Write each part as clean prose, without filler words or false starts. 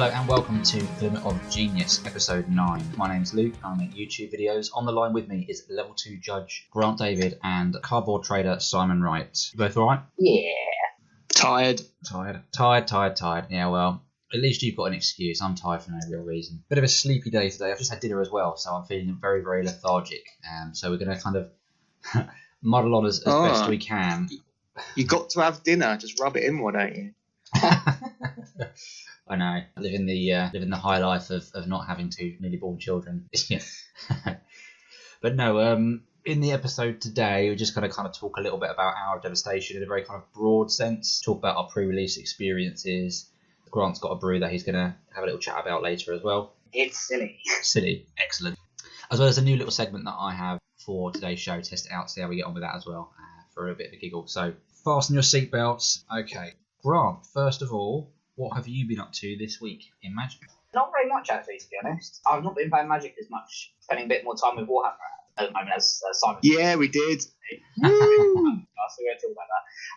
Hello and welcome to Glimmer of Genius, episode 9. My name's Luke, I make YouTube videos. On the line with me is level 2 judge Grant David and cardboard trader Simon Wright. You both alright? Yeah. Tired. Tired. Yeah, well, at least you've got an excuse. I'm tired for no real reason. Bit of a sleepy day today. I've just had dinner as well, so I'm feeling very, very lethargic. So we're going to kind of muddle on as best we can. You got to have dinner. Just rub it in, why don't you? I know, living the high life of not having two newly born children. But no, in the episode today, we're just going to kind of talk a little bit about Hour of Devastation in a very kind of broad sense. Talk about our pre-release experiences. Grant's got a brew that he's going to have a little chat about later as well. It's silly. Silly, excellent. As well as a new little segment that I have for today's show. Test it out, see how we get on with that as well, for a bit of a giggle. So fasten your seatbelts. Okay, Grant, first of all, what have you been up to this week in Magic? Not very much, actually, to be honest. I've not been playing Magic as much, spending a bit more time with Warhammer at the moment, as Simon. Yeah, we did. So we're going to talk about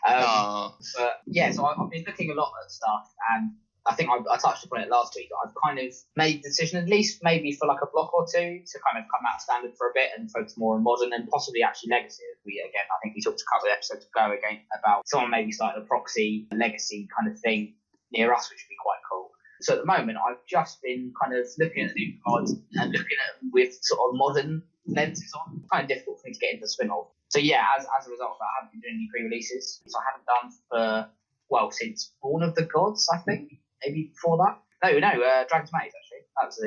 that. But yeah, so I've been looking a lot at stuff, and I think I touched upon it last week. I've kind of made the decision, at least maybe for like a block or two, to kind of come out standard for a bit and focus more on modern and possibly actually legacy. I think we talked a couple of episodes ago again about someone maybe starting a proxy legacy kind of thing near us, which would be quite cool. So at the moment, I've just been kind of looking at the new cards and looking at them with sort of modern lenses on. It's kind of difficult for me to get into the swing of. So yeah, as a result of that, I haven't been doing any pre-releases. So I haven't done since Born of the Gods, I think. Maybe before that. No, Dragon's Maze, actually. That was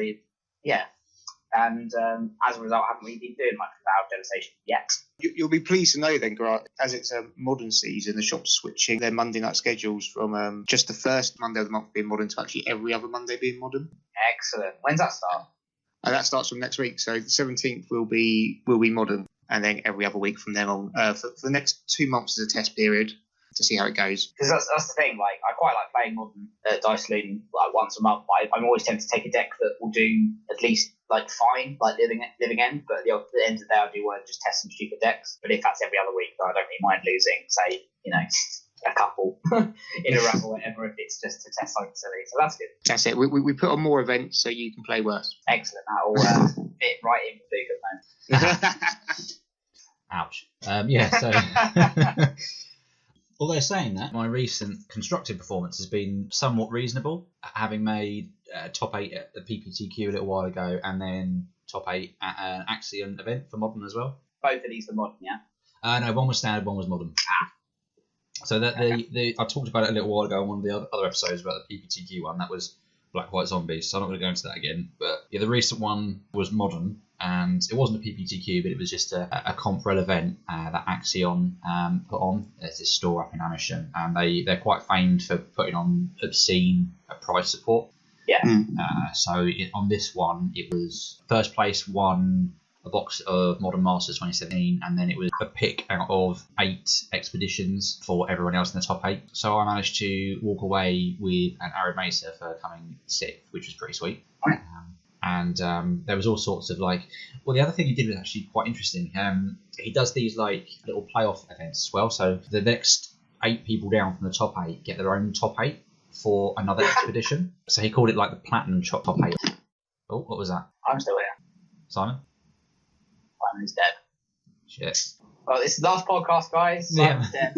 And as a result, I haven't really been doing much with Hour of Devastation yet. You'll be pleased to know then, Grant, as it's a modern season, the shop's switching their Monday night schedules from just the first Monday of the month being modern to actually every other Monday being modern. Excellent. When's that start? And that starts from next week. So the 17th will be modern, and then every other week from then on. For the next 2 months is a test period to see how it goes. Because that's the thing, like, I quite like playing modern at Dice Loon like once a month. I'm always tempted to take a deck that will do at least like fine, like living end, but at the end of the day I do want to just test some stupid decks. But if that's every other week, then I don't really mind losing, say, a couple in a row or whatever, if it's just to test something silly. So that's good. That's it. We put on more events so you can play worse. Excellent. That'll fit right in with Luke at the moment. Ouch. So although saying that, my recent constructed performance has been somewhat reasonable, having made top 8 at the PPTQ a little while ago, and then top 8 at an Axion event for Modern as well. Both of these were Modern, yeah? No, one was Standard, one was Modern. So that I talked about it a little while ago on one of the other episodes about the PPTQ one. That was Black White Zombies, so I'm not going to go into that again. But yeah, the recent one was Modern, and it wasn't a PPTQ, but it was just a Comprel event that Axion put on. There's this store up in Amersham, and they're quite famed for putting on obscene price support. Yeah. On this one, it was first place won a box of Modern Masters 2017, and then it was a pick out of 8 expeditions for everyone else in the top 8. So I managed to walk away with an Arid Mesa for coming 6th, which was pretty sweet. And there was all sorts of the other thing he did was actually quite interesting. He does these little playoff events as well. So the next 8 people down from the top 8 get their own top 8 for another expedition. So he called it the Platinum top 8. Oh, what was that? I'm still here. Simon? Simon's dead. Shit. Well, this is the last podcast, guys. Simon's dead.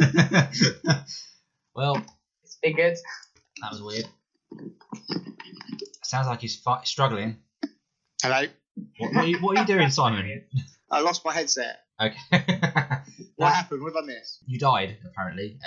Well, it's been good. That was weird. Sounds like he's struggling. Hello? What are you doing, Simon? I lost my headset. Okay. What happened? What have I missed? You died, apparently,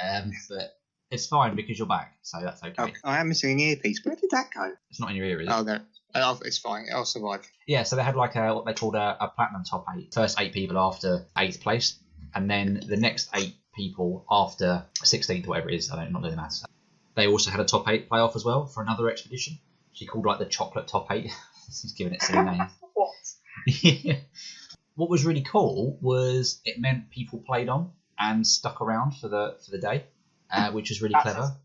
but it's fine because you're back, so that's okay. Oh, I am missing an earpiece. Where did that go? It's not in your ear, is it? Oh, no. Oh, it's fine. I'll survive. Yeah, so they had what they called a Platinum top 8. First 8 people after 8th place, and then the next 8 people after 16th, whatever it is. I'm not doing the maths. They also had a top 8 playoff as well for another expedition. She called the chocolate top 8. She's giving it silly names. What? Yeah. What was really cool was it meant people played on and stuck around for the day, which was really clever.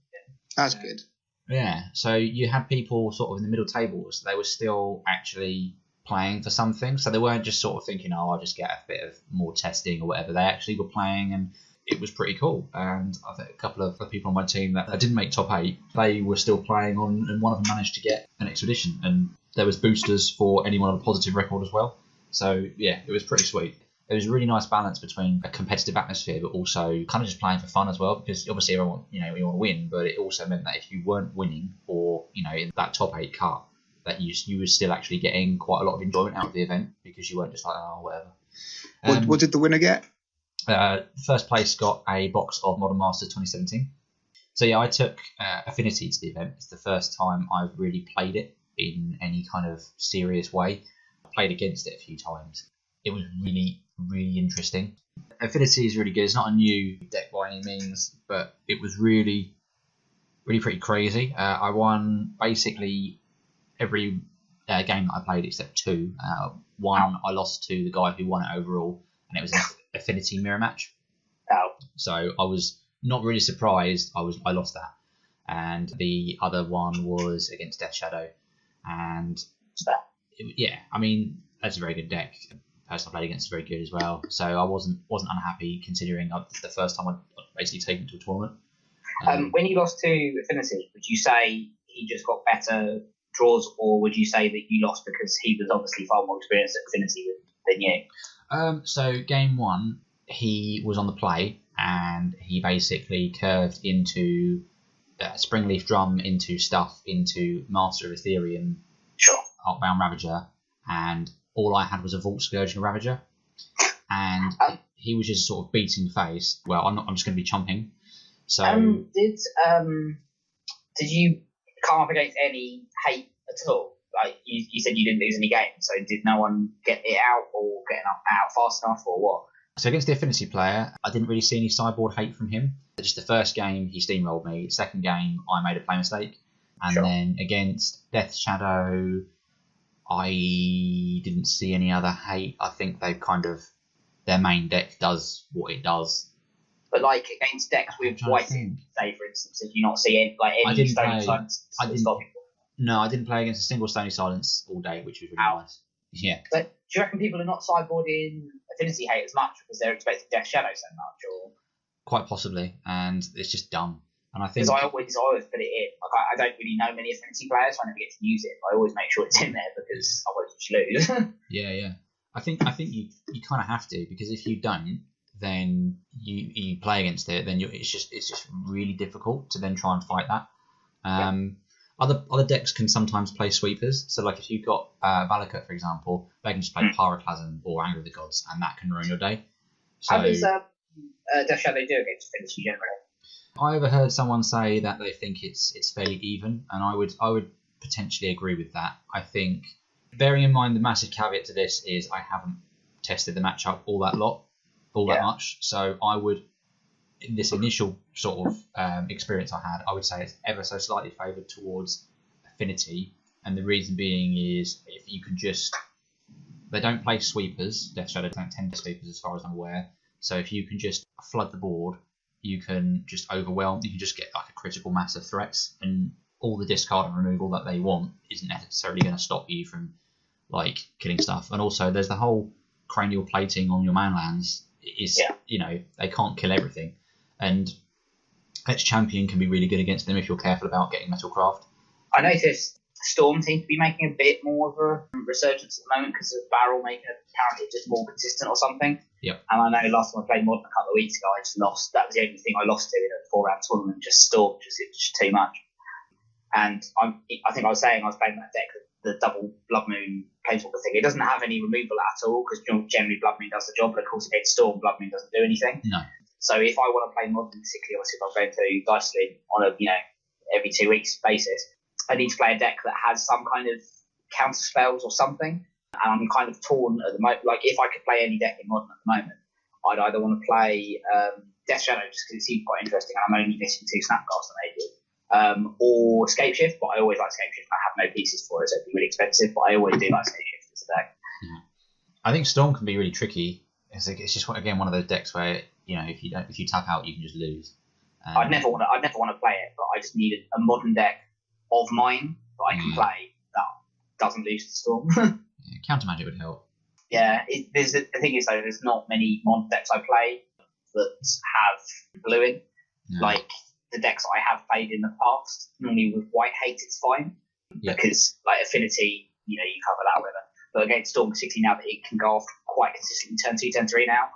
That's good. Yeah, so you had people sort of in the middle tables. They were still actually playing for something, so they weren't just sort of thinking, "Oh, I'll just get a bit of more testing or whatever." They actually were playing, and it was pretty cool. And I think a couple of the people on my team that didn't make top 8, they were still playing on, and one of them managed to get an expedition. And there was boosters for anyone on a positive record as well. So yeah, it was pretty sweet. It was a really nice balance between a competitive atmosphere, but also kind of just playing for fun as well. Because obviously everyone, you want to win, but it also meant that if you weren't winning, or in that top 8 cut, that you were still actually getting quite a lot of enjoyment out of the event, because you weren't just like, oh, whatever. What did the winner get? First place got a box of Modern Masters 2017. So yeah, I took Affinity to the event. It's the first time I've really played it in any kind of serious way. I played against it a few times. It was really, really interesting. Affinity is really good. It's not a new deck by any means, but it was really, really pretty crazy. I won basically every game that I played except 2. One I lost to the guy who won it overall, and it was an Affinity mirror match. Oh. So I was not really surprised. I lost that, and the other one was against Death Shadow, and I mean, that's a very good deck. The person I played against is very good as well. So I wasn't unhappy, considering the first time I'd basically taken it to a tournament. When you lost to Affinity, would you say he just got better draws, or would you say that you lost because he was obviously far more experienced at Affinity than you? So game 1, he was on the play, and he basically curved into Springleaf Drum, into Stuff, into Master of Ethereum, sure, Outbound Ravager, and all I had was a Vault Scourging Ravager, and he was just sort of beating face. Well, I'm just going to be chomping. So did you come up against any hate at all? Like you said, you didn't lose any games, so did no one get it out or get out fast enough, or what? So against the Affinity player, I didn't really see any sideboard hate from him. Just the first game, he steamrolled me. Second game, I made a play mistake. And then against Death Shadow, I didn't see any other hate. I think they've their main deck does what it does. But like against decks with white in, say for instance, did you not see any Stony Silence? No, I didn't play against a single Stony Silence all day, which was really nice. Yeah. But do you reckon people are not sideboarding Affinity hate as much because they're expecting Death Shadow so much, or? Quite possibly, and it's just dumb. And I think because I always put it in. Like I don't really know many Affinity players, so I never get to use it. But I always make sure it's in there because otherwise you just lose. Yeah. I think you kind of have to, because if you don't, then you play against it. Then it's just really difficult to then try and fight that. Other decks can sometimes play sweepers. So like if you've got Valakut, for example, they can just play Pyroclasm or Anger of the Gods, and that can ruin your day. So, how does Death Shadow do against Affinity generally? I overheard someone say that they think it's fairly even, and I would potentially agree with that. I think, bearing in mind the massive caveat to this is I haven't tested the matchup all that much, so I would, in this initial sort of experience I had, I would say it's ever so slightly favoured towards Affinity, and the reason being is if you can they don't play sweepers. Death Shadow don't tend to sweepers as far as I'm aware. So if you can just flood the board, you can just overwhelm. You can just get like a critical mass of threats, and all the discard and removal that they want isn't necessarily going to stop you from like killing stuff. And also, there's the whole cranial plating on your manlands. They can't kill everything, and Fetch Champion can be really good against them if you're careful about getting Metalcraft. I noticed Storm seems to be making a bit more of a resurgence at the moment because of Barrel making it apparently just more consistent or something. Yep. And I know last time I played Modern a couple of weeks ago, I just lost. That was the only thing I lost to in a 4-round tournament, just Storm, just too much. And I think I was saying I was playing that deck, the double Blood Moon Planeswalker thing. It doesn't have any removal at all because generally Blood Moon does the job, but of course against Storm, Blood Moon doesn't do anything. No. So if I want to play Modern, particularly obviously if I'm going to Dice League on a every 2 weeks basis, I need to play a deck that has some kind of counter spells or something. And I'm kind of torn at the moment. Like if I could play any deck in Modern at the moment, I'd either want to play Death Shadow just because it seems quite interesting, and I'm only missing 2 Snapcasts maybe, or Scapeshift. But I always like Scapeshift. I have no pieces for it, so it'd be really expensive. But I always do like Scapeshift as a deck. Yeah. I think Storm can be really tricky. It's just again one of those decks where if you tap out, you can just lose. I'd never want to play it, but I just need a Modern deck of mine that I can play that doesn't lose to Storm. Counter Magic would help. Yeah, the thing is though, there's not many Modern decks I play that have blue in. Yeah. Like the decks I have played in the past, normally with white hate, it's fine. Yeah. Because like Affinity, you cover that with it. But against Storm, particularly now that it can go off quite consistently turn 2, turn 3 now,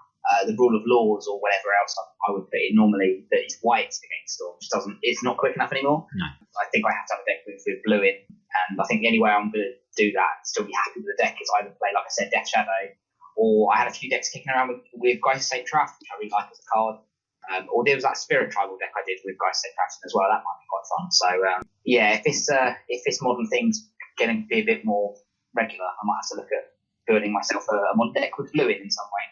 the rule of laws or whatever else I would put in normally that it's white against Storm just it's not quick enough anymore. No. I think I have to have a deck with blue in, and I think the only way I'm going to do that and still be happy with the deck is either play, like I said, Death Shadow, or I had a few decks kicking around with Geist Saint Traft, which I really like as a card. Or there was that Spirit Tribal deck I did with Geist Saint Traft as well. That might be quite fun. So if this modern thing's going to be a bit more regular, I might have to look at building myself a modern deck with blue in some way.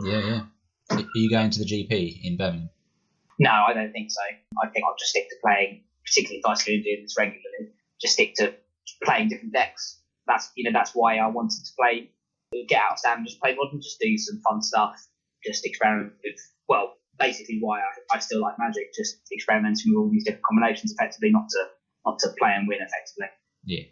Yeah. Are you going to the GP in Birmingham? No, I don't think so. I think I'll just stick to playing, particularly if I still doing this regularly, just stick to playing different decks. That's why I wanted to play, get out of Stand and just play modern, just do some fun stuff, just experiment with, well, basically why I still like Magic, just experimenting with all these different combinations effectively, not to play and win effectively. Yeah.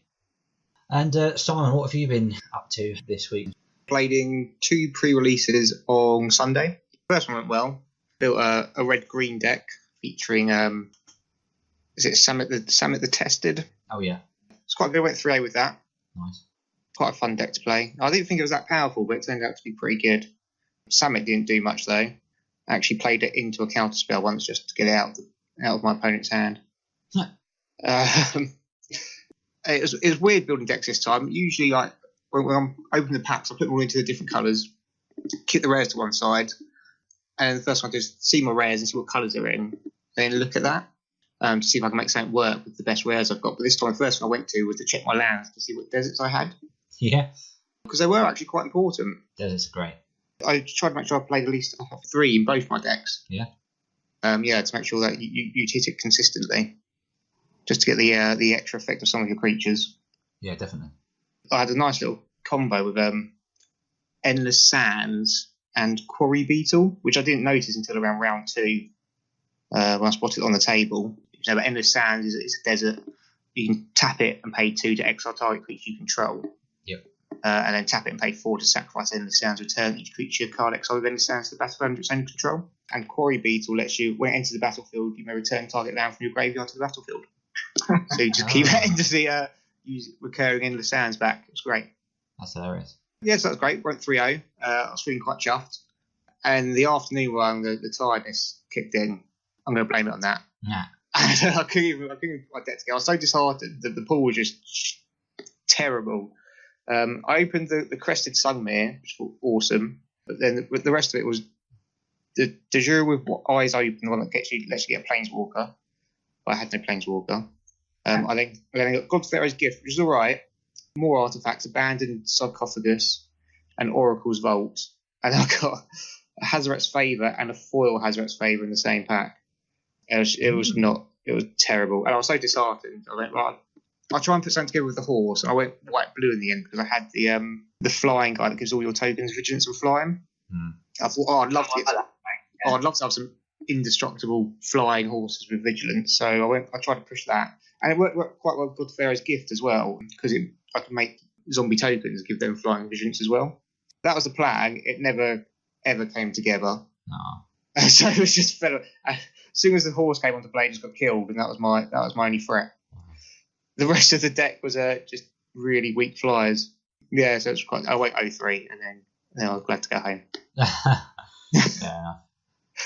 And Simon, what have you been up to this week? Played in 2 pre-releases on Sunday. First one went well. Built a red-green deck featuring is it Summit the Tested? Oh yeah. It's quite good. I went 3A with that. Nice. Quite a fun deck to play. I didn't think it was that powerful, but it turned out to be pretty good. Summit didn't do much though. I actually played it into a counter spell once just to get it out of my opponent's hand. It was weird building decks this time. Usually, like when I'm opening the packs, I put them all into the different colours, keep the rares to one side, and the first one is see my rares and see what colours they're in, then look at that to see if I can make something work with the best rares I've got. But this time, the first one I went to was to check my lands to see what deserts I had. Yeah. Because they were actually quite important. Deserts are great. I tried to make sure I played at least 3 in both my decks. Yeah. To make sure that you hit it consistently, just to get the extra effect of some of your creatures. Yeah, definitely. I had a nice little combo with Endless Sands and Quarry Beetle, which I didn't notice until around round 2 when I spotted it on the table. But Endless Sands is a desert. You can tap it and pay 2 to exile target creature you control. Yep. And then tap it and pay 4 to sacrifice Endless Sands. Return each creature card exiled with Endless Sands to the battlefield under its own control. And Quarry Beetle lets you, when it enters the battlefield, you may return target land from your graveyard to the battlefield. So you just keep endlessly recurring Endless Sands back. It was great. That's hilarious. Yeah, so that was great. Went 3-0. I was feeling quite chuffed. And the afternoon one, the tiredness kicked in. I'm going to blame it on that. Nah. I couldn't even put my deck together. I was so disheartened that the pool was just terrible. I opened the Crested Sunmere, which was awesome. But then the rest of it was the de jure with eyes open, the one that lets you get a Planeswalker. But I had no Planeswalker. I then got God's Pharaoh's Gift, which is all right. More artifacts, Abandoned Sarcophagus, and Oracle's Vault. And I got a Hazaret's Favour and a foil Hazaret's Favour in the same pack. It was terrible. And I was so disheartened. I went, right, I'll try and put something together with the horse. And I went white-blue in the end because I had the flying guy that gives all your tokens vigilance and flying. I thought, I'd love to have some indestructible flying horses with vigilance. So I tried to push that. And it worked quite well with God Pharaoh's Gift as well, because I could make zombie tokens, give them flying vigilance as well. That was the plan. It never, ever came together. No. So it was just as soon as the horse came onto play, it just got killed, and that was my only threat. The rest of the deck was just really weak flyers. Yeah, so it was quite. I went 0-3, and then I was glad to go home. Yeah.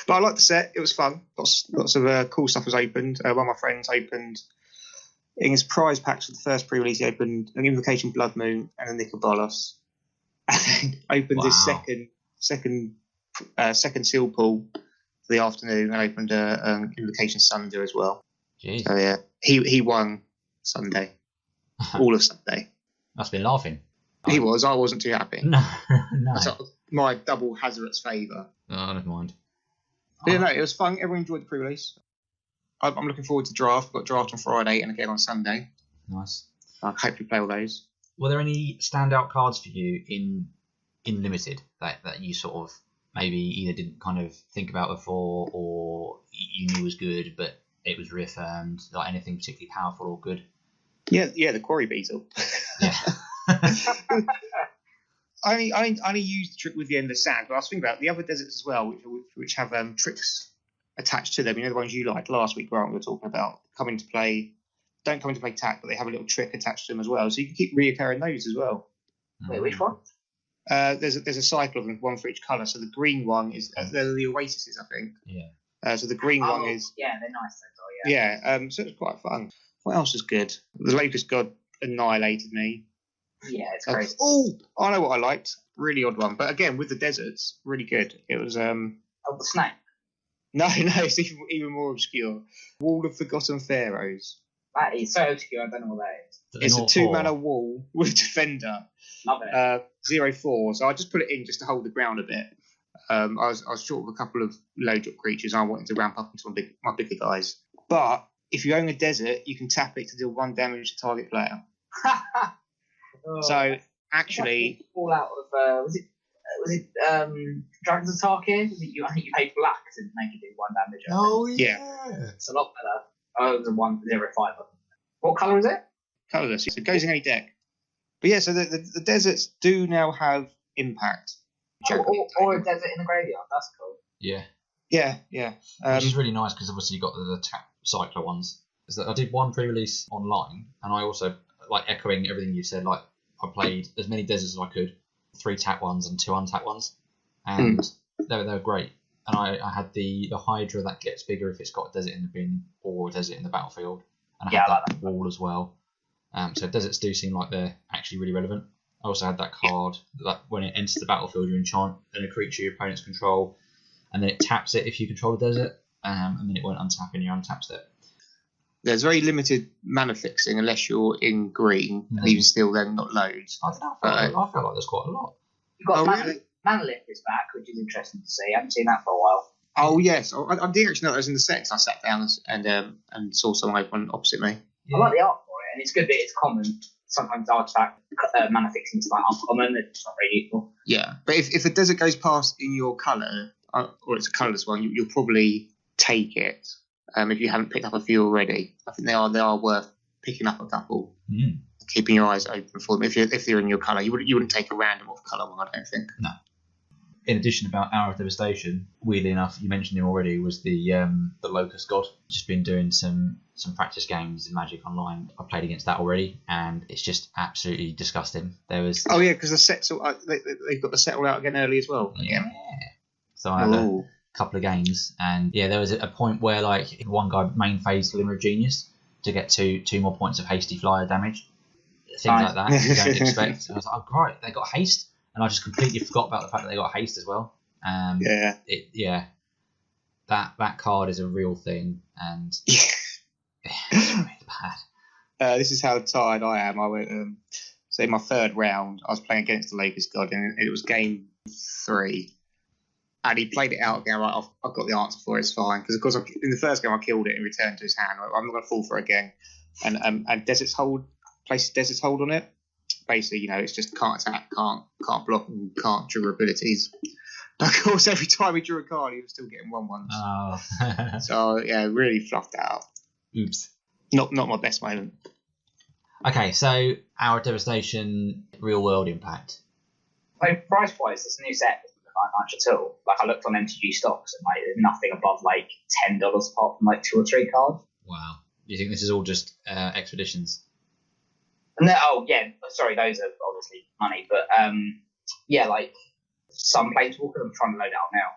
But I liked the set. It was fun. Lots of cool stuff was opened. One of my friends opened in his prize packs for the first pre-release. He opened an Invocation Blood Moon and a Nicol, and then opened his second seal pool for the afternoon, and opened an Invocation Sunder as well. Jeez. So yeah, he won Sunday, all of Sunday. Must have been laughing. He was. I wasn't too happy. No. My double Hazaret's Favour. Oh, never mind. But yeah, no, it was fun. Everyone enjoyed the pre-release. I'm looking forward to draft. I've got draft on Friday and again on Sunday. Nice. I'll hopefully play all those. Were there any standout cards for you in Limited that you sort of maybe either didn't kind of think about before or you knew was good, but it was reaffirmed? Like anything particularly powerful or good? Yeah, the Quarry Beetle. Yeah. I only used the trick with the endless sand, but I was thinking about the other deserts as well, which have tricks attached to them. You know, the ones you liked last week, Grant, we were talking about don't come into play tack, but they have a little trick attached to them as well. So you can keep reoccurring those as well. Wait, which one? There's a cycle of them, one for each colour. So the green one is they're the oases, I think. Yeah. So the green one is they're nice. Those are, yeah. So it's quite fun. What else is good? The Locust God annihilated me. Yeah, it's crazy. I know what I liked. Really odd one, but again with the deserts, really good. It was the snake. No, it's even more obscure. Wall of Forgotten Pharaohs. That is so obscure. I don't know what that is. It's a 2-mana wall with Defender. Love it. 0/4. So I just put it in just to hold the ground a bit. I was short of a couple of low drop creatures. I wanted to ramp up into my bigger guys. But if you own a desert, you can tap it to deal 1 damage to target player. So actually, all out of was it Dragons of Tarkir? I think you paid black to make it do 1 damage. Oh yeah, it's a lot better. Oh, it was a 1/0/5. What colour is it? Colourless. It goes in any deck. But yeah, so the deserts do now have impact. Or a desert in the graveyard. That's cool. Yeah. Yeah. Which is really nice because obviously you got the tap cycler ones. Is that I did one pre-release online, and I also like echoing everything you said. Like I played as many deserts as I could, 3 tap ones and 2 untap ones, and they were great. And I had the Hydra that gets bigger if it's got a desert in the bin or a desert in the battlefield, and I had that wall as well. So deserts do seem like they're actually really relevant. I also had that card that when it enters the battlefield, you enchant and a creature your opponents control, and then it taps it if you control the desert, and then it won't untap in your untapped step. There's very limited mana fixing unless you're in green, and even still, then not loads. I don't know. I feel like there's quite a lot. You've got mana lift is back, which is interesting to see. I haven't seen that for a while. Oh yes, I didn't actually know that was in the set. I sat down and saw someone open opposite me. Yeah. I like the art for it, and it's good that it's common. Sometimes artifact mana fixing is like uncommon. It's not very useful. Yeah, but if the desert goes past in your colour, or it's a colourless one, you'll probably take it. If you haven't picked up a few already, I think they are worth picking up a couple. Keeping your eyes open for them. If they're in your colour, you wouldn't take a random off colour one. I don't think. No. In addition, about Hour of Devastation, weirdly enough, you mentioned him already, was the Locust God. Just been doing some practice games in Magic Online. I played against that already, and it's just absolutely disgusting. There was because the sets they've got the set all out again early as well. Yeah. So I had a couple of games, and there was a point where like one guy main phased Glimmer of Genius to get two more points of hasty flyer damage. Things like that you don't expect. And I was like, oh great, they got haste. And I just completely forgot about the fact that they got haste as well. That card is a real thing, and it's really bad. This is how tired I am. I went, so in my 3rd round, I was playing against the Locust God, and it was game 3. And he played it out again. Right, I've got the answer for it. It's fine because, of course, in the first game I killed it and returned to his hand. I'm not going to fall for it again. And Desert's Hold places Desert's Hold on it. Basically, it's just can't attack, can't block, and can't draw abilities. Of course, every time he drew a card, he was still getting 1/1s. Oh. So really fluffed out. Oops. Not my best moment. Okay, so Hour of Devastation, real world impact. Like price wise, this new set doesn't look like much at all. Like I looked on MTG stocks and like there's nothing above like $10 apart from like 2 or 3 cards. Wow. Do you think this is all just expeditions? No, sorry, those are obviously money, but like some planeswalkers I'm trying to load out now.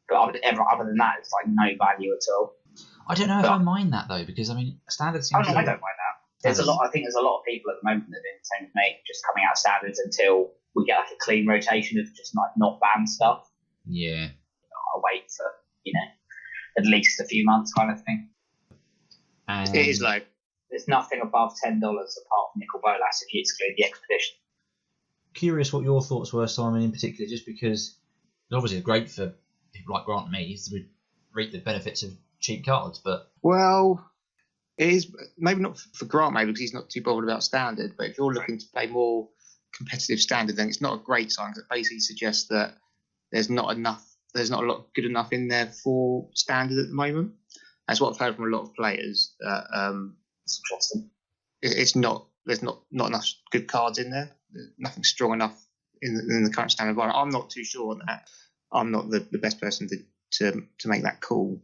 But other than that, it's like no value at all. I don't know if I mind that though, because I mean, standard seems. I don't mind that. There's a lot. I think there's a lot of people at the moment that are doing the same as me, just coming out of standards until we get like a clean rotation of just like not banned stuff. Yeah. I'll wait for at least a few months, kind of thing. It is low. There's nothing above $10 apart from Nicol Bolas if you exclude the expedition. Curious what your thoughts were, Simon, in particular, just because it's obviously great for people like Grant and me to reap the benefits of cheap cards, but... Well, it is maybe not for Grant, maybe because he's not too bothered about standard, but if you're looking to play more competitive standard, then it's not a great sign because it basically suggests that there's not a lot good enough in there for standard at the moment. That's what I've heard from a lot of players. It's interesting. There's not enough good cards in there. There's nothing strong enough in the current standard environment. I'm not too sure on that. I'm not the best person to make that call.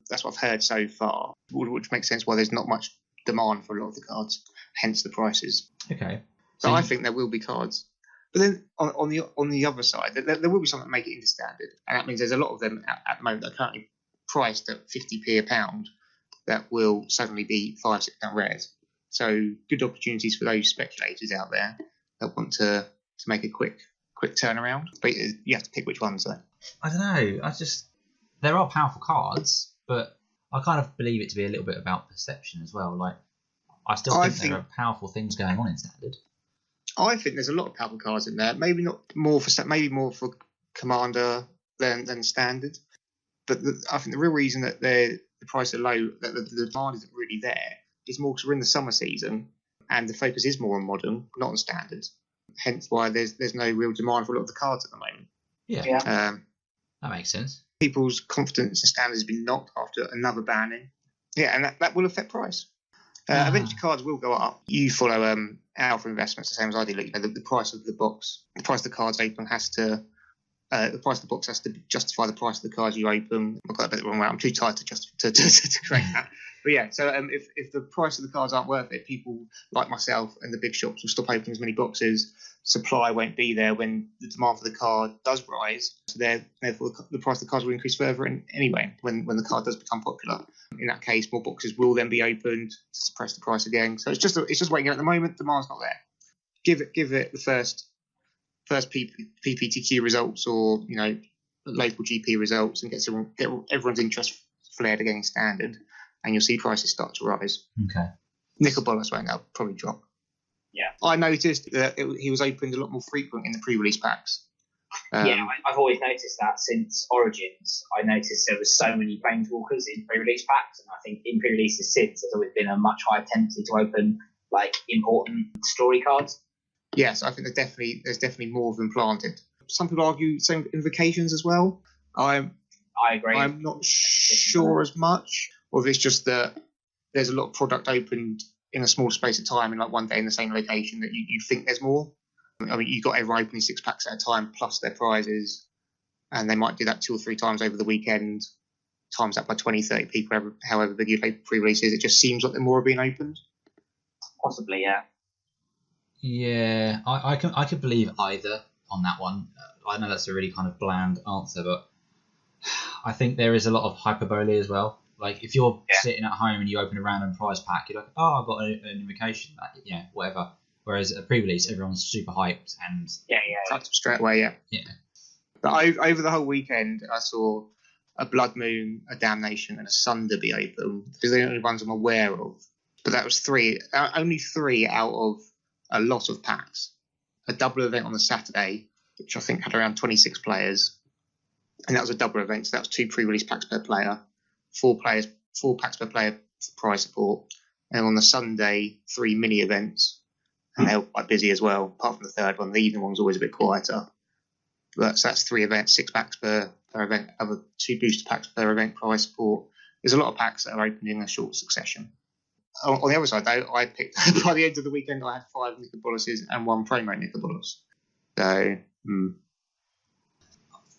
That's what I've heard so far, which makes sense why there's not much demand for a lot of the cards, hence the prices. Okay. So I think there will be cards. But then on the other side, there will be something that make it into standard. And that means there's a lot of them at the moment that are currently priced at 50p a pound that will suddenly be £5-6 rares. So good opportunities for those speculators out there that want to make a quick turnaround. But you have to pick which ones though. I don't know. There are powerful cards, but I kind of believe it to be a little bit about perception as well. Like, I still think there are powerful things going on in standard. I think there's a lot of powerful cards in there. Maybe more for Commander than standard. But I think the real reason that the prices are low, that the demand isn't really there, is more because we're in the summer season and the focus is more on modern, not on standard. Hence why there's no real demand for a lot of the cards at the moment. Yeah. That makes sense. People's confidence in standard has been knocked after another banning. Yeah, and that will affect price. Eventually cards will go up. You follow Alpha Investments the same as I do. Like, the price of the box, the price of the cards open has to, the price of the box has to justify the price of the cards you open. I've got a bit the wrong way. I'm too tired to correct that. But yeah, so if the price of the cards aren't worth it, people like myself and the big shops will stop opening as many boxes. Supply won't be there when the demand for the card does rise. So therefore, the price of the cards will increase further anyway when the card does become popular. In that case, more boxes will then be opened to suppress the price again. So it's just waiting at the moment. Demand's not there. Give it the first PPTQ results or local GP results and get everyone's interest flared again in standard, and you'll see prices start to rise. Okay. Nickel Bolas won't. They'll probably drop. Yeah. I noticed that he was opened a lot more frequent in the pre-release packs. I've always noticed that since Origins. I noticed there was so many Planeswalkers in pre-release packs, and I think in pre-releases since there's always been a much higher tendency to open like important story cards. Yes, I think there's definitely more of them planted. Some people argue same invocations as well. I agree. I'm not sure as much, or if it's just that there's a lot of product opened in a small space of time in like one day in the same location that you think there's more. I mean, you've got everyone opening 6 packs at a time plus their prizes, and they might do that 2 or 3 times over the weekend, times that by 20, 30 people, however big your pre-release is. It just seems like more are being opened. Possibly, yeah. Yeah, I can believe either on that one. I know that's a really kind of bland answer, but I think there is a lot of hyperbole as well. Like, if you're sitting at home and you open a random prize pack, you're like, oh, I've got an invocation, whatever. Whereas at pre-release, everyone's super hyped and straight away, yeah. But over the whole weekend, I saw a Blood Moon, a Damnation, and a Sunder be open. These are the only ones I'm aware of. But that was only three out of a lot of packs. A double event on the Saturday, which I think had around 26 players, and that was a double event. So that was 2 pre-release packs per player, 4 packs per player for prize support, and on the Sunday 3 mini events. And they were quite busy as well, apart from the third one. The evening one was always a bit quieter. But so that's 3 events, 6 packs per event, other 2 booster packs per event, prize support. There's a lot of packs that are opened in a short succession. On the other side, though, I picked, by the end of the weekend, I had 5 Nicol Bolases and 1 promo Nicol Bolas.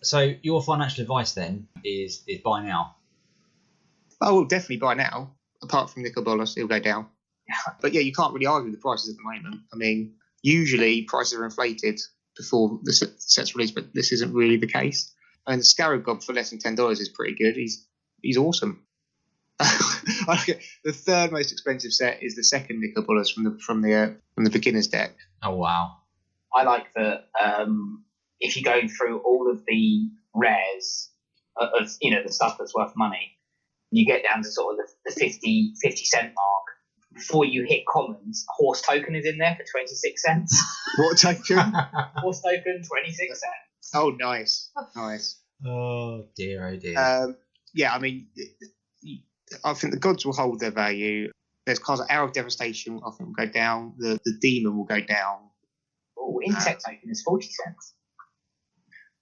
So your financial advice then is buy now? I will definitely buy now. Apart from Nicol Bolas, it'll go down. But yeah, you can't really argue with the prices at the moment. I mean, usually prices are inflated before the set's released, but this isn't really the case. I mean, the Scarab Gob for less than $10 is pretty good. He's awesome. The third most expensive set is the second Nicol Bolas from the beginner's deck. Oh wow! I like that. If you go through all of the rares of the stuff that's worth money, you get down to sort of the 50 cent mark. Before you hit commons, Horse Token is in there for 26 cents. What token? Horse Token, 26 cents. Oh, nice. Oh dear. Yeah, I mean, I think the gods will hold their value. There's cards like Hour of Devastation, I think, will go down. The Demon will go down. Oh, Insect Token is 40 cents.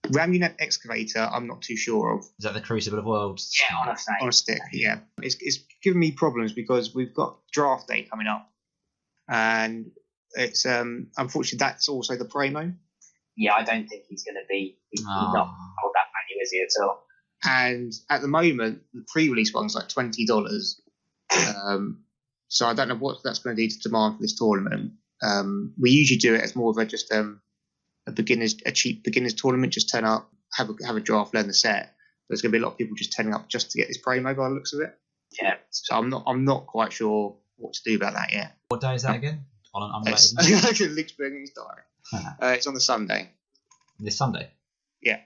Ramunet Excavator, I'm not too sure of. Is that the Crucible of Worlds? Yeah, on a stick. Yeah. It's giving me problems because we've got draft day coming up, and it's unfortunately that's also the promo. yeah, I don't think he's going to be. He's not hold that value, is he at all? And at the moment, the pre-release one's like $20. So I don't know what that's going to do to demand for this tournament. We usually do it as more of a just a cheap beginners tournament. Just turn up, have a draft, learn the set. There's going to be a lot of people just turning up just to get this promo by the looks of it. Yeah. So I'm not quite sure what to do about that yet. What day is that again? Luke's bringing his diary. It's on the Sunday. This Sunday? Yeah.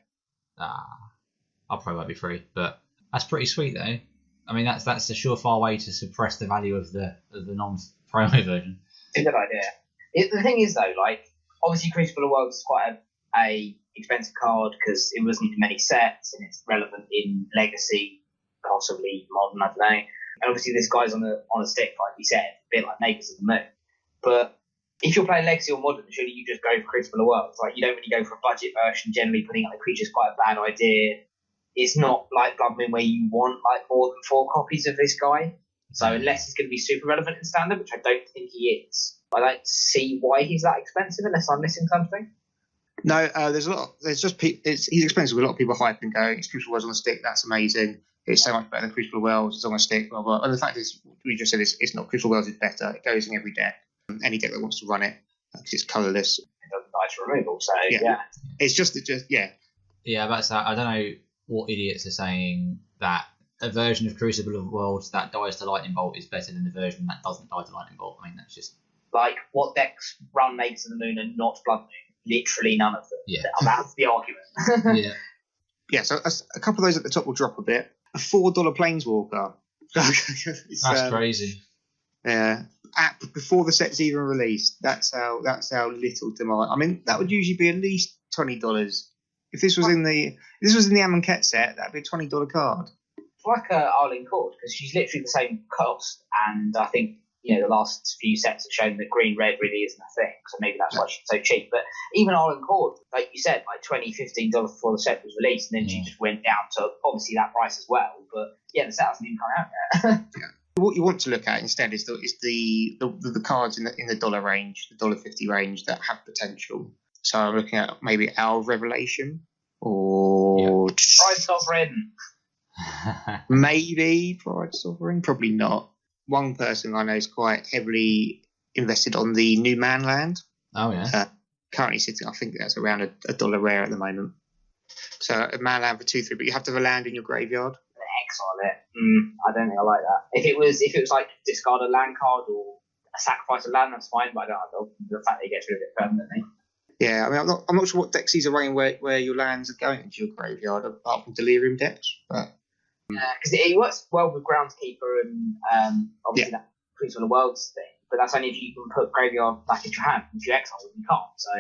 I'll probably won't be free, but that's pretty sweet though. I mean, that's a surefire way to suppress the value of the non-promo version. It's a good idea. The thing is though, like obviously Crucible of Worlds is quite a expensive card because it wasn't in many sets and it's relevant in Legacy, possibly Modern, I don't know. And obviously this guy's on a stick, like we said, a bit like Makers of the Moon. But if you're playing Legacy or Modern, surely you just go for Crucible of Worlds. Like you don't really go for a budget version. Generally, putting out the creature is quite a bad idea. It's not like Blood Moon where you want like more than 4 copies of this guy. So unless he's going to be super relevant in Standard, which I don't think he is, I don't see why he's that expensive unless I'm missing something. No, there's a lot. There's just he's expensive. A lot of people hype and going, "It's Crucible Worlds on the stick. That's amazing. It's so much better than Crucible Worlds. It's on a stick." Blah blah. And the fact is, we just said it's not. Crucible Worlds is better. It goes in every deck. Any deck that wants to run it, because it's colourless. It doesn't die to removal, so yeah. It's just yeah. Yeah, that's I don't know what idiots are saying that a version of Crucible of Worlds that dies to Lightning Bolt is better than the version that doesn't die to Lightning Bolt. I mean, that's just like what decks run Makers of the Moon and not Blood Moon. Literally none of them. Yeah, that's the argument. Yeah. So a couple of those at the top will drop a bit. A $4 Planeswalker. That's crazy. Yeah. Before the set's even released, that's how little demand. I mean, that would usually be at least $20. If this was in the Amonkhet set, that'd be a $20 card. It's like Arlene Court because she's literally the same cost, and I think the last few sets have shown that green red really isn't a thing, so maybe that's why she's so cheap. But even Arlene Court, like you said, like $15 before the set was released, and then she just went down to obviously that price as well. But yeah, the set hasn't even come out yet. What you want to look at instead is the cards in the dollar range, the $1.50 range that have potential. So I'm looking at maybe Hour of Revelation or Pride Sovereign. Maybe Pride Sovereign, probably not. One person I know is quite heavily invested on the new Manland. Oh yeah. Currently sitting, I think that's around a dollar rare at the moment. So a Manland for 2/3, but you have to have a land in your graveyard. Exile it. I don't think I like that. If it was like discard a land card or sacrifice a land, that's fine. But I don't the fact that he gets rid of it permanently. Yeah, I mean, I'm not sure what decks he's arranging where your lands are going into your graveyard, apart from Delirium decks. But because it works well with Groundskeeper and obviously that Crucible of the Worlds thing. But that's only if you can put graveyard back into your hand. If you exile it, you can't. So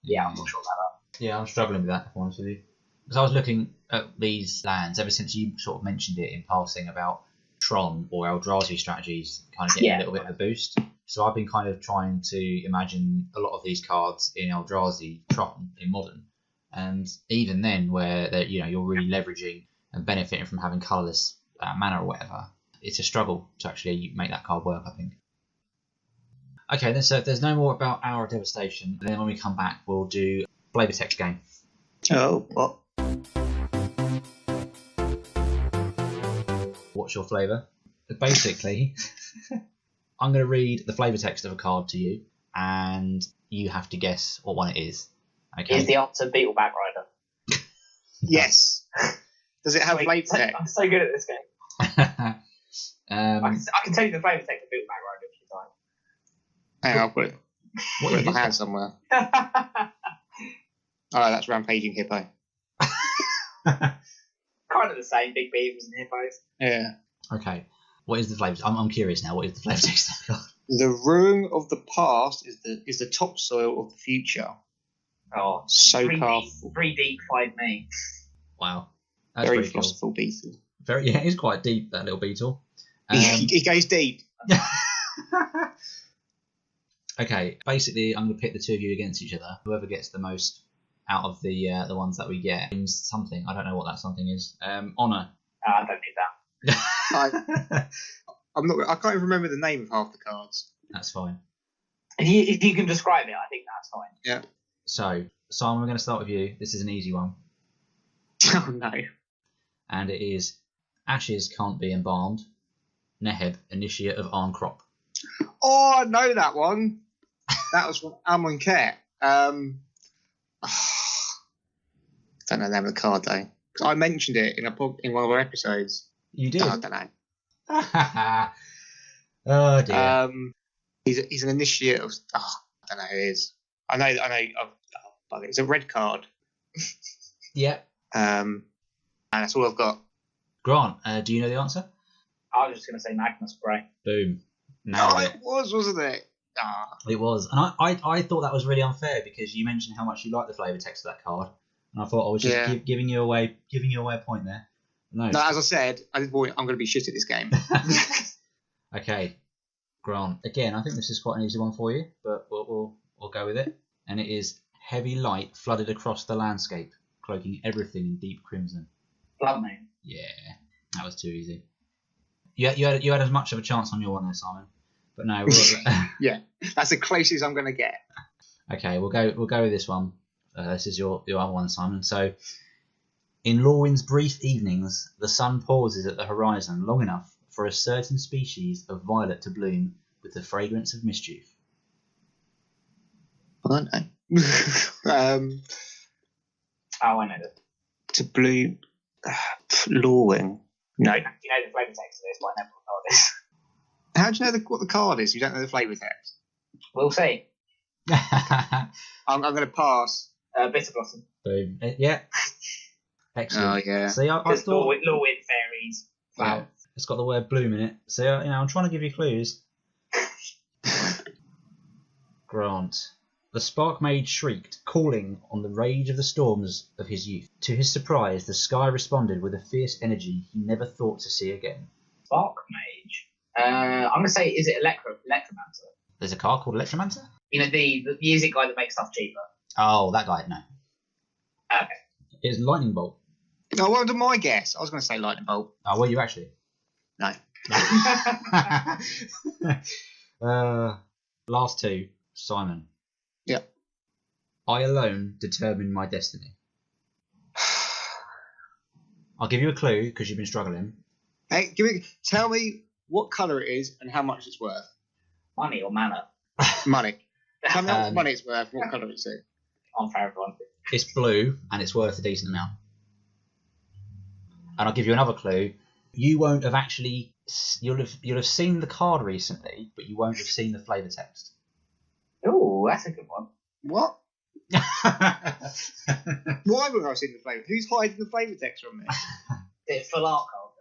yeah, I'm not sure about that. Yeah, I'm struggling with that, if I'm honest with you. Because I was looking at these lands ever since you sort of mentioned it in passing about Tron or Eldrazi strategies kind of getting a little bit of a boost. So I've been kind of trying to imagine a lot of these cards in Eldrazi Tron in Modern, and even then where you're really leveraging and benefiting from having colourless mana or whatever, it's a struggle to actually make that card work, I think. Okay, then so if there's no more about Hour of Devastation, then when we come back we'll do Flavour text game. Oh, what? What's your flavour? Basically, I'm going to read the flavour text of a card to you, and you have to guess what one it is. Okay. Is the answer Beetleback Rider? Yes. Does it have flavour text? I'm so good at this game. I can tell you the flavour text of Beetleback Rider if you like. Hang on, I'll put it in my hand somewhere. Oh, that's Rampaging Hippo. Kind of the same, big beavers and hippos. Yeah. Okay. What is the flavour? I'm curious now. What is the flavour text of the card? The ruin of the past is the topsoil of the future. Oh, so powerful. 3 deep, 5 me. Wow. That's very cool. philosophical beetle. It is quite deep, that little beetle. He goes deep. Okay, basically I'm going to pit the two of you against each other. Whoever gets the most out of the ones that we get wins something. I don't know what that something is. Honour. I don't need that. I can't even remember the name of half the cards. That's fine. If you can describe it, I think that's fine. Yeah. So Simon, we're going to start with you. This is an easy one. Oh no. And it is Ashes Can't Be Embalmed, Neheb, Initiate of Arncrop. Oh, I know that one. That was from Amon Cat. Don't know the name of the card though. 'Cause I mentioned it in one of our episodes. You did? Oh, I don't know. Oh dear. He's an initiate of. I don't know who it is. I know. But it's a red card. Yeah. And that's all I've got. Grant, do you know the answer? I was just going to say Magma Spray. Boom. Nailed it. It was, wasn't it? It was. And I thought that was really unfair because you mentioned how much you liked the flavour text of that card. And I thought I was just giving you away a point there. No, as I said, I'm going to be shit at this game. Okay. Grant. Again, I think this is quite an easy one for you, but we'll go with it. And it is heavy light flooded across the landscape, cloaking everything in deep crimson. Blood Moon. Yeah, that was too easy. You had as much of a chance on your one there, Simon. But no, yeah, that's the closest I'm going to get. Okay, we'll go with this one. This is your other one, Simon. So, in Lorwyn's brief evenings, the sun pauses at the horizon long enough for a certain species of violet to bloom with the fragrance of mischief. I don't know. I know that. To bloom. Lorwyn. No. You know the flavour text of this, but I never know this. How do you know what the card is? You don't know the flavour text. We'll see. I'm going to pass. Bitter Blossom. Boom. Yeah. Excellent. Oh, yeah. See, I thought... Lorwyn fairies. Wow. It's got the word bloom in it. So, I'm trying to give you clues. Grant. The Spark Mage shrieked, calling on the rage of the storms of his youth. To his surprise, the sky responded with a fierce energy he never thought to see again. Spark Mage? I'm going to say, is it Electromancer? There's a card called Electromancer? You know, the music guy that makes stuff cheaper. Oh, that guy, no. Okay. It's Lightning Bolt. No, what was my guess? I was going to say Lightning Bolt. Oh, were you actually? No. Last two. Simon. Yeah. I alone determine my destiny. I'll give you a clue because you've been struggling. Hey, tell me what colour it is and how much it's worth. Money or mana? Money. Tell me how much money it's worth and what colour it's in. On fair everyone. It's blue and it's worth a decent amount. And I'll give you another clue. You won't have actually... You'll have seen the card recently, but you won't have seen the flavour text. Ooh, that's a good one. What? Why wouldn't I have seen the flavour? Who's hiding the flavour text from me? Is it full art card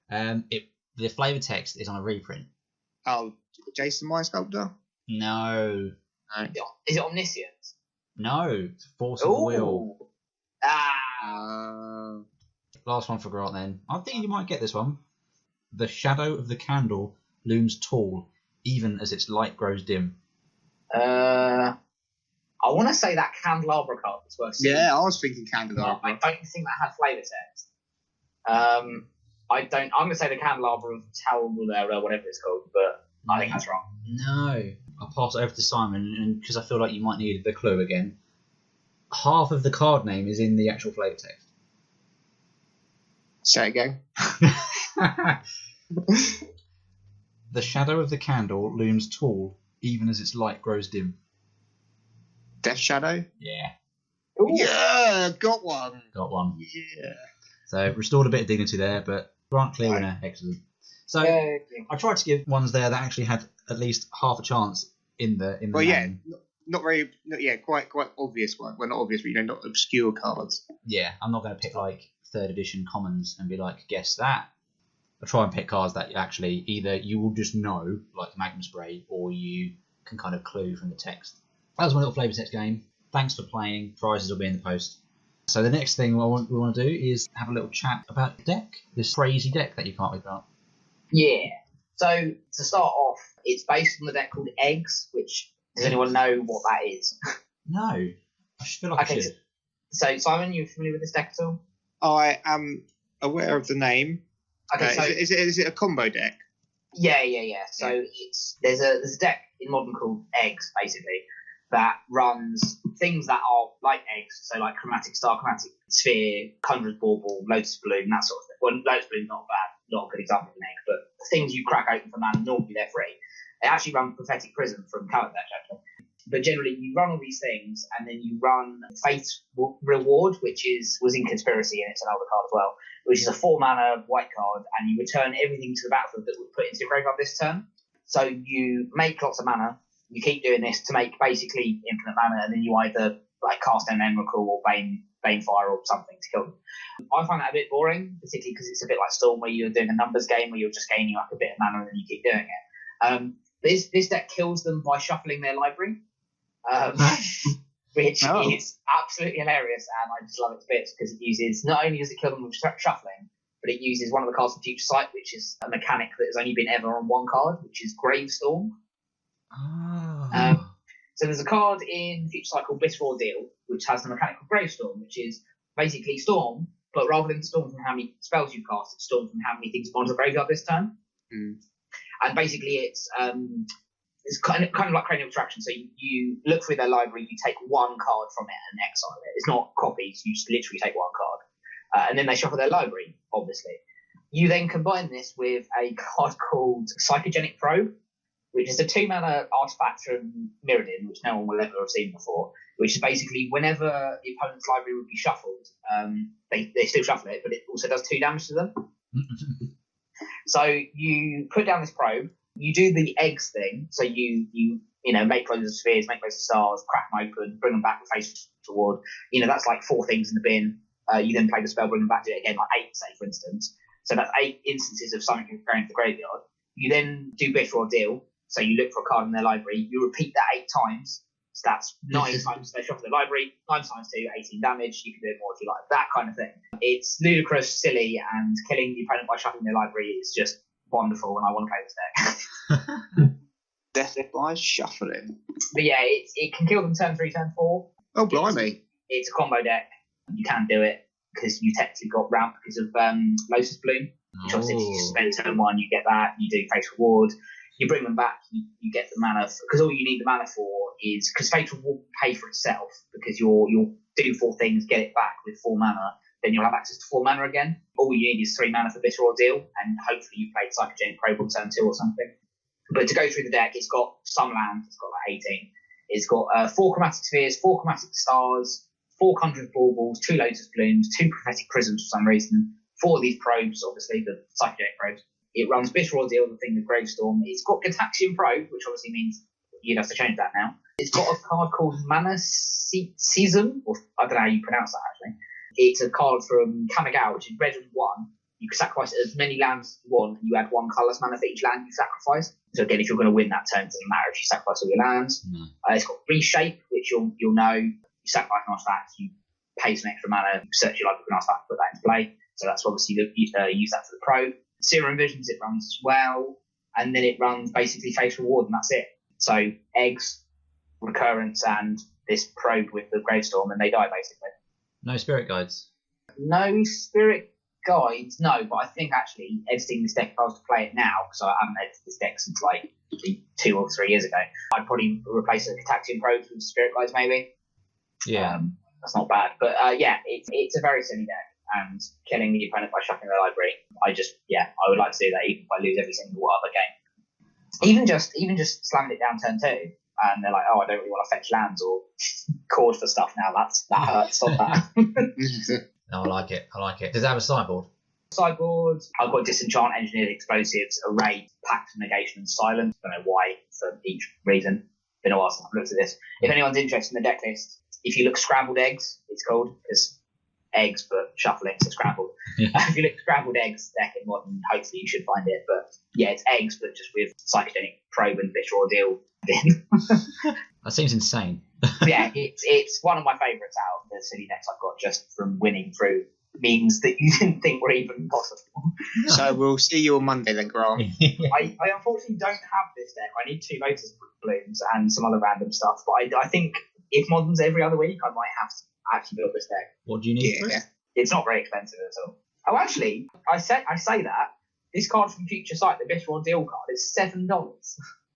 then? The flavour text is on a reprint. Oh, Jason Mind Sculptor? No. Is it Omniscient? No. It's Force of the Will. Last one for Grant then. I think you might get this one. The shadow of the candle looms tall, even as its light grows dim. I want to say that candelabra card that's worth seeing. Yeah, I was thinking candelabra. I don't think that had flavour text. I'm going to say the candelabra of Talmudera, whatever it's called, but I think that's wrong. No. I'll pass it over to Simon, and because I feel like you might need the clue again. Half of the card name is in the actual flavour text. Say it again. The shadow of the candle looms tall, even as its light grows dim. Death Shadow? Yeah. Ooh. Yeah, got one. Got one. Yeah. So restored a bit of dignity there, but Grant clear winner. Excellent. So I tried to give ones there that actually had at least half a chance in the well, name. not very. Quite obvious one. Well, not obvious, but not obscure cards. Yeah, I'm not going to pick like 3rd edition commons and be like, guess that. I try and pick cards that actually either you will just know, like Magnum Spray, or you can kind of clue from the text. That was my little flavour text game. Thanks for playing. Prizes will be in the post. So the next thing we want to do is have a little chat about the deck. This crazy deck that you can't make up. Yeah. So to start off, it's based on the deck called Eggs, which does anyone know what that is? No. I feel like I should. So Simon, you familiar with this deck at all? I am aware of the name. Okay, so is it a combo deck? Yeah. So there's a deck in Modern called Eggs, basically, that runs things that are like eggs, so like chromatic star, chromatic sphere, Conjurer's Bauble, Lotus Bloom, that sort of thing. Well, Lotus Bloom's not a good example of an egg, but the things you crack open for mana, normally they're free. They actually run Prophetic Prism from Calabash, actually. But generally, you run all these things, and then you run Faith's Reward, which was in Conspiracy, and it's an older card as well, which is a 4-mana white card, and you return everything to the battlefield that was put into your graveyard this turn. So you make lots of mana, you keep doing this to make basically infinite mana, and then you either like cast an Emrakul or Banefire or something to kill them. I find that a bit boring, particularly because it's a bit like Storm, where you're doing a numbers game where you're just gaining up a bit of mana and then you keep doing it. This deck kills them by shuffling their library, which is absolutely hilarious, and I just love it to bits because it uses, not only does it kill them with shuffling, but it uses one of the cards from Future Sight, which is a mechanic that has only been ever on one card, which is Gravestorm. So there's a card in Future Sight called Bitter Ordeal, which has the mechanic of Gravestorm, which is basically Storm, but rather than Storm from how many spells you've cast, it's Storm from how many things have gone to the graveyard this turn. And basically it's kind of like Cranial Attraction. So you look through their library, you take one card from it and exile it. It's not copies, you just literally take one card. And then they shuffle their library, obviously. You then combine this with a card called Psychogenic Probe, which is a 2-mana artifact from Mirrodin, which no one will ever have seen before, which is basically whenever the opponent's library would be shuffled, they still shuffle it, but it also does 2 damage to them. So you put down this probe, you do the eggs thing, so you make loads of spheres, make loads of stars, crack them open, bring them back with face reward. That's like 4 things in the bin. You then play the spell, bring them back to it again, like 8, say, for instance. So that's 8 instances of something going to the graveyard. You then do Bitter Ordeal, so you look for a card in their library, you repeat that 8 times, so that's 9 times they shuffle the library, 9 times 2, 18 damage, you can do it more if you like, that kind of thing. It's ludicrous, silly, and killing the opponent by shuffling their library is just wonderful, and I want to play this deck. Death by shuffling. But yeah, it can kill them turn 3, turn 4. Oh, blimey. It's a combo deck. You can do it, because you technically got ramp because of Lotus Bloom, which obviously if you spend turn 1, you get that, you do Face Reward. You bring them back, you get the mana, because all you need the mana for is, because Fatal will pay for itself, because you'll do 4 things, get it back with 4 mana, then you'll have access to 4 mana again. All you need is 3 mana for Bitter Ordeal, and hopefully you played Psychogenic Probe on turn 2 or something. But to go through the deck, it's got some lands, it's got like 18. It's got 4 Chromatic Spheres, 4 Chromatic Stars, 4 Conjurer's Baubles, 2 Lotus Blooms, 2 Prophetic Prisms for some reason, 4 of these probes, obviously the Psychogenic Probes. It runs Bitter Ordeal, the thing with Gravestorm. It's got Gataxian Probe, which obviously means you'd have to change that now. It's got a card called Mana Season, or I don't know how you pronounce that actually. It's a card from Kamigawa, which is red and 1. You can sacrifice as many lands as you want, and you add 1 colourless mana for each land you sacrifice. So again, if you're going to win that turn, it doesn't matter if you sacrifice all your lands. It's got Reshape, which you'll know. You sacrifice an artifact, you pay some extra mana, you search your library for an artifact, put that into play. So that's obviously use that for the probe. Serum Visions it runs as well, and then it runs basically Face Reward, and that's it. So eggs, recurrence, and this probe with the Gravestorm, and they die basically. No Spirit Guides? No Spirit Guides, no, but I think actually editing this deck, if I was to play it now, because I haven't edited this deck since like 2 or 3 years ago, I'd probably replace the Cataxian Probes with Spirit Guides maybe. Yeah. That's not bad, but yeah, it's a very silly deck. And killing the opponent by shuffling their library, I would like to do that even if I lose every single other game. Even just slamming it down turn 2, and they're like, oh, I don't really want to fetch lands or cord for stuff now. That hurts. Stop that. No, I like it. Does it have a sideboard? Sideboard. I've got Disenchant, Engineered Explosives, Array, Pact, Negation, and Silence. I don't know why for each reason. Been a while since I've looked at this. If anyone's interested in the deck list, if you look Scrambled Eggs, it's called, because eggs, but shuffling, so scrambled. If you look at Scrambled Eggs deck in Modern, hopefully you should find it. But yeah, it's eggs, but just with Psychogenic Probe and Bitter Ordeal. That seems insane. Yeah, it's one of my favourites out of the silly decks I've got, just from winning through means that you didn't think were even possible. So we'll see you on Monday then, Grant. I unfortunately don't have this deck. I need 2 Lotus Blooms and some other random stuff, but I think if Modern's every other week, I might have to actually build this deck. What do you need for it? It's not very expensive at all. Oh, actually, I say that this card from Future Sight, the Bitter Ordeal card, is $7.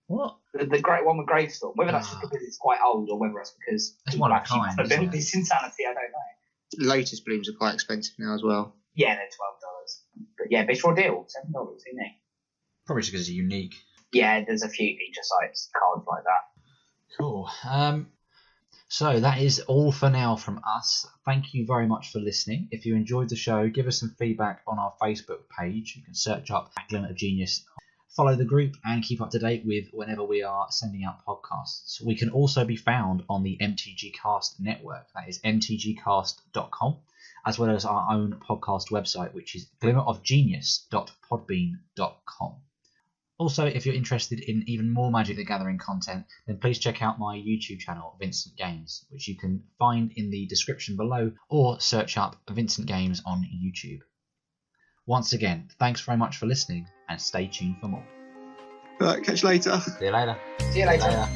What? The great one with Gravestorm. Whether that's just because it's quite old or whether that's because It's people one of a actually kind, want to isn't build it? this insanity, I don't know. Lotus Blooms are quite expensive now as well. Yeah, they're $12. But yeah, Bishop Deal, $7, who knew? Probably just because it's unique. Yeah, there's a few feature sites, cards like that. Cool. So that is all for now from us. Thank you very much for listening. If you enjoyed the show, give us some feedback on our Facebook page. You can search up Glimmer of Genius, follow the group, and keep up to date with whenever we are sending out podcasts. We can also be found on the MTG Cast network. That is mtgcast.com, as well as our own podcast website, which is glimmerofgenius.podbean.com. Also, if you're interested in even more Magic the Gathering content, then please check out my YouTube channel, Vincent Games, which you can find in the description below, or search up Vincent Games on YouTube. Once again, thanks very much for listening, and stay tuned for more. Right, catch you later. See you later. See you later.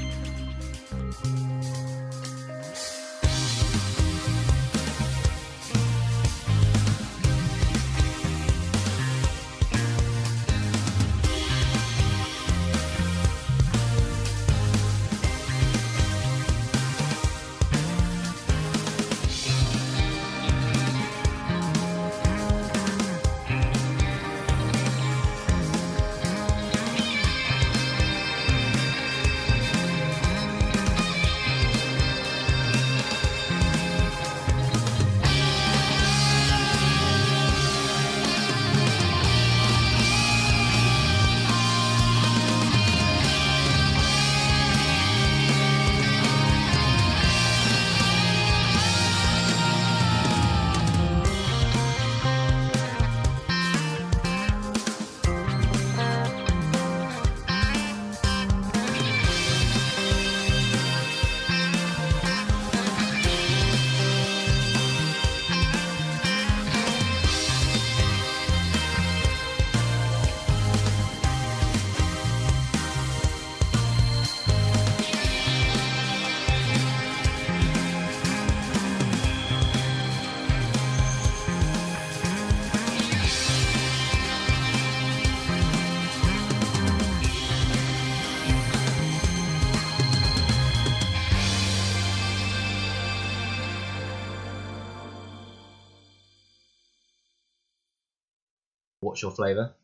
What's your flavour?